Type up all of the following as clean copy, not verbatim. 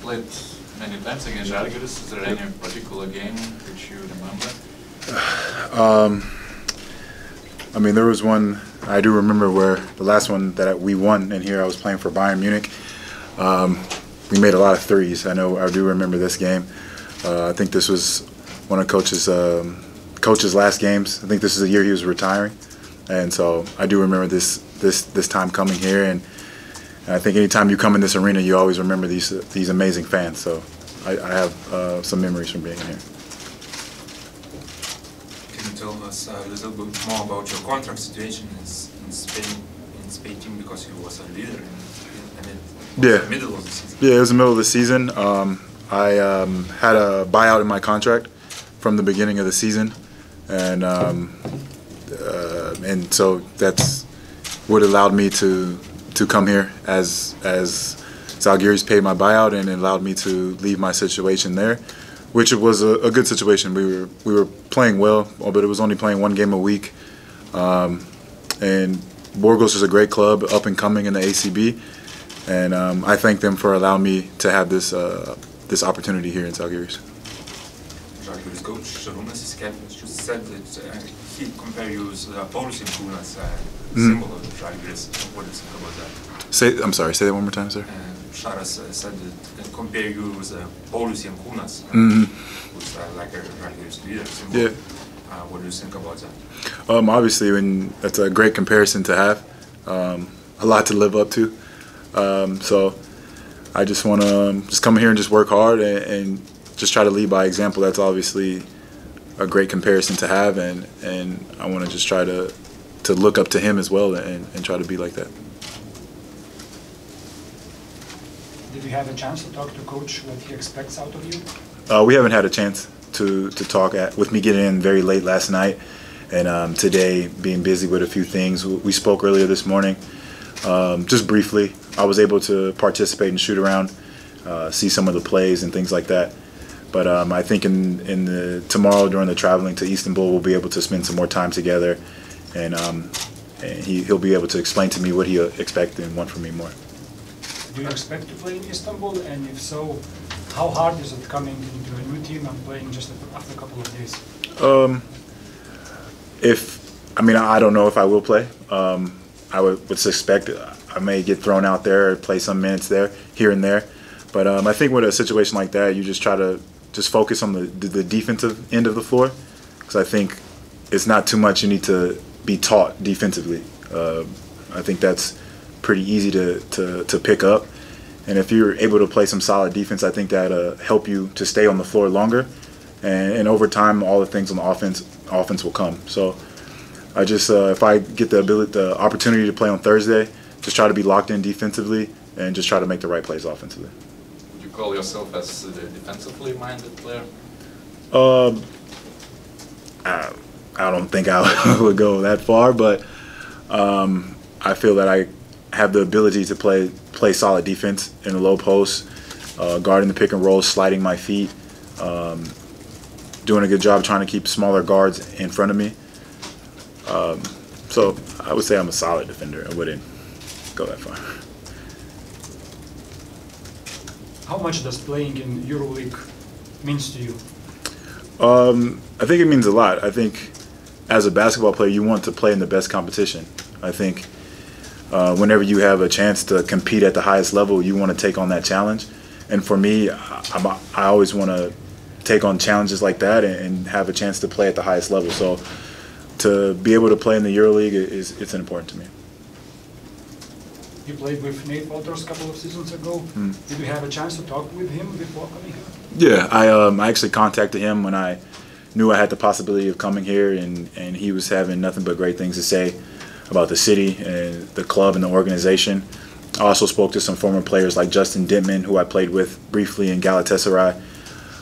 played many times against Žalgiris. Is there any particular game which you remember? I mean, there was one I do remember where the last one that we won in here, I was playing for Bayern Munich. We made a lot of threes. I do remember this game. I think this was one of coach's last games. I think this is the year he was retiring, and so I do remember this time coming here. And I think anytime you come in this arena, you always remember these amazing fans. So I have some memories from being here. Can you tell us a little bit more about your contract situation in Spain team, because he was a leader in the middle of the season? Yeah, it was the middle of the season. I had a buyout in my contract from the beginning of the season, and so that's what allowed me to come here as Zalgiris paid my buyout, and it allowed me to leave my situation there, which was a good situation. We were playing well, but it was only playing one game a week, and Burgos is a great club, up and coming in the ACB, and I thank them for allowing me to have this opportunity here in Zalgiris. Žalgiris coach Šarūnas Jasikevičius just said that he compared you with Paulius Jankūnas, symbol of Žalgiris. What do you think about that? I'm sorry, say that one more time, sir. Sharas said that compare you with Paulius Jankūnas, who's like a Žalgiris leader symbol. Yeah. What do you think about that? Obviously, that's a great comparison to have, a lot to live up to. So I just want to come here and just work hard and just try to lead by example. That's obviously a great comparison to have, and I want to just try to look up to him as well and try to be like that. Did you have a chance to talk to coach what he expects out of you? We haven't had a chance to talk with me getting in very late last night, and today being busy with a few things. We spoke earlier this morning, just briefly. I was able to participate and shoot around, see some of the plays and things like that. But I think tomorrow during the traveling to Istanbul, we'll be able to spend some more time together, and he'll be able to explain to me what he expects and want from me more. Do you expect to play in Istanbul, and if so, how hard is it coming into a new team and playing just after a couple of days? I don't know if I will play. I would suspect I may get thrown out there or play some minutes there, here and there. But I think with a situation like that, you just try to focus on the defensive end of the floor, because I think it's not too much you need to be taught defensively. I think that's pretty easy to pick up. And if you're able to play some solid defense, I think that'll help you to stay on the floor longer. And over time, all the things on the offense will come. So I just, if I get the opportunity to play on Thursday, just try to be locked in defensively and just try to make the right plays offensively. Would you call yourself as a defensively minded player? I don't think I would go that far, but I feel that I have the ability to play solid defense in the low post, guarding the pick and roll, sliding my feet, doing a good job trying to keep smaller guards in front of me. So I would say I'm a solid defender. I wouldn't go that far. How much does playing in EuroLeague means to you? I think it means a lot. I think as a basketball player, you want to play in the best competition. I think whenever you have a chance to compete at the highest level, you want to take on that challenge. And for me, I always want to take on challenges like that and have a chance to play at the highest level. So to be able to play in the EuroLeague it's important to me. You played with Nate Walters a couple of seasons ago. Did you have a chance to talk with him before coming here? Yeah, I actually contacted him when I knew I had the possibility of coming here, and he was having nothing but great things to say about the city and the club and the organization. I also spoke to some former players like Justin Dittman, who I played with briefly in Galatasaray.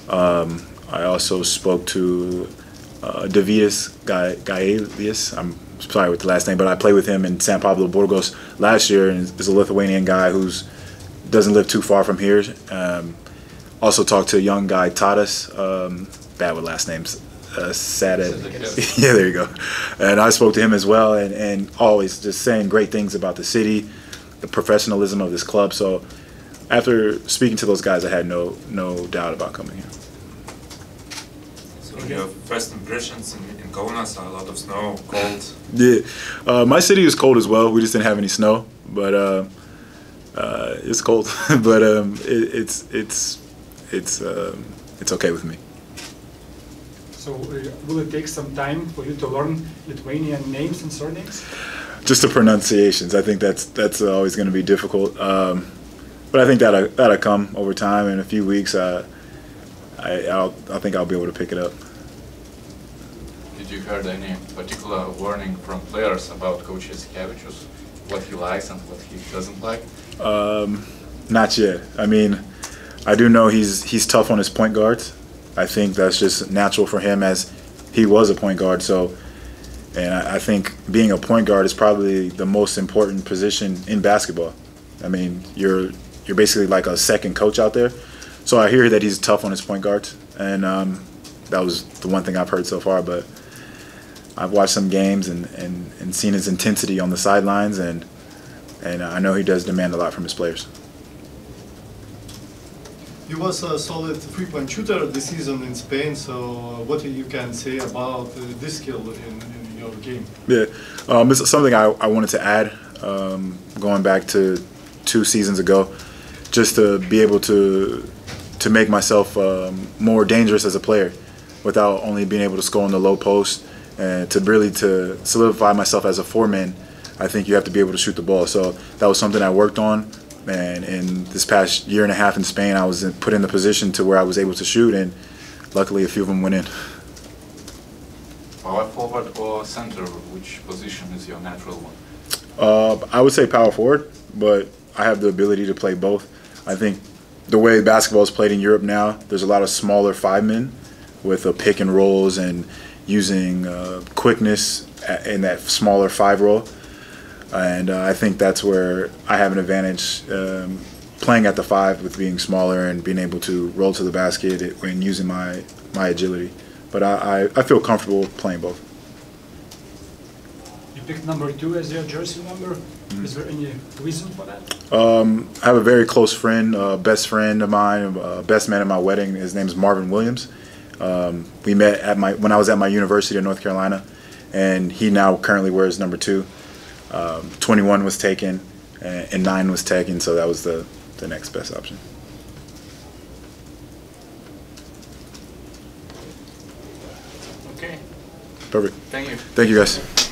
I also spoke to Davidas Gaelius. I'm sorry with the last name, but I played with him in San Pablo Burgos last year, and is a Lithuanian guy who doesn't live too far from here. Also talked to a young guy, Tadas, bad with last names, Sadet. Yeah, there you go. And I spoke to him as well, and always just saying great things about the city, the professionalism of this club. So after speaking to those guys, I had no doubt about coming here. So your first impressions in Kaunas are a lot of snow, cold. Yeah, my city is cold as well. We just didn't have any snow, but it's cold. But it's okay with me. So will it take some time for you to learn Lithuanian names and surnames? Just the pronunciations. I think that's always going to be difficult. But I think that'll come over time. In a few weeks, I think I'll be able to pick it up. Did you heard any particular warning from players about Coach Jasikevičius, what he likes and what he doesn't like? Not yet. I mean, I do know he's tough on his point guards. I think that's just natural for him as he was a point guard. So, and I think being a point guard is probably the most important position in basketball. I mean, you're basically like a second coach out there. So I hear that he's tough on his point guards, and that was the one thing I've heard so far. But I've watched some games and seen his intensity on the sidelines, and I know he does demand a lot from his players. He was a solid three-point shooter this season in Spain, so what you can say about this skill in your game? Yeah, it's something I wanted to add, going back to 2 seasons ago, just to be able to make myself more dangerous as a player without only being able to score on the low post, and to solidify myself as a 4-man. I think you have to be able to shoot the ball. So that was something I worked on. And in this past year and a half in Spain, I was put in the position to where I was able to shoot, and luckily a few of them went in. Power forward or center, which position is your natural one? I would say power forward, but I have the ability to play both. I think the way basketball is played in Europe now, there's a lot of smaller 5-men with pick and rolls and using quickness in that smaller 5 role. And I think that's where I have an advantage, playing at the 5 with being smaller and being able to roll to the basket and using my agility. But I feel comfortable playing both. You picked number 2 as your jersey number. Is there any reason for that? I have a very close friend, best friend of mine, best man at my wedding. His name is Marvin Williams. We met when I was at my university in North Carolina, and he now currently wears number 2. 21 was taken, and 9 was taken, so that was the next best option. Okay. Perfect. Thank you. Thank you, guys.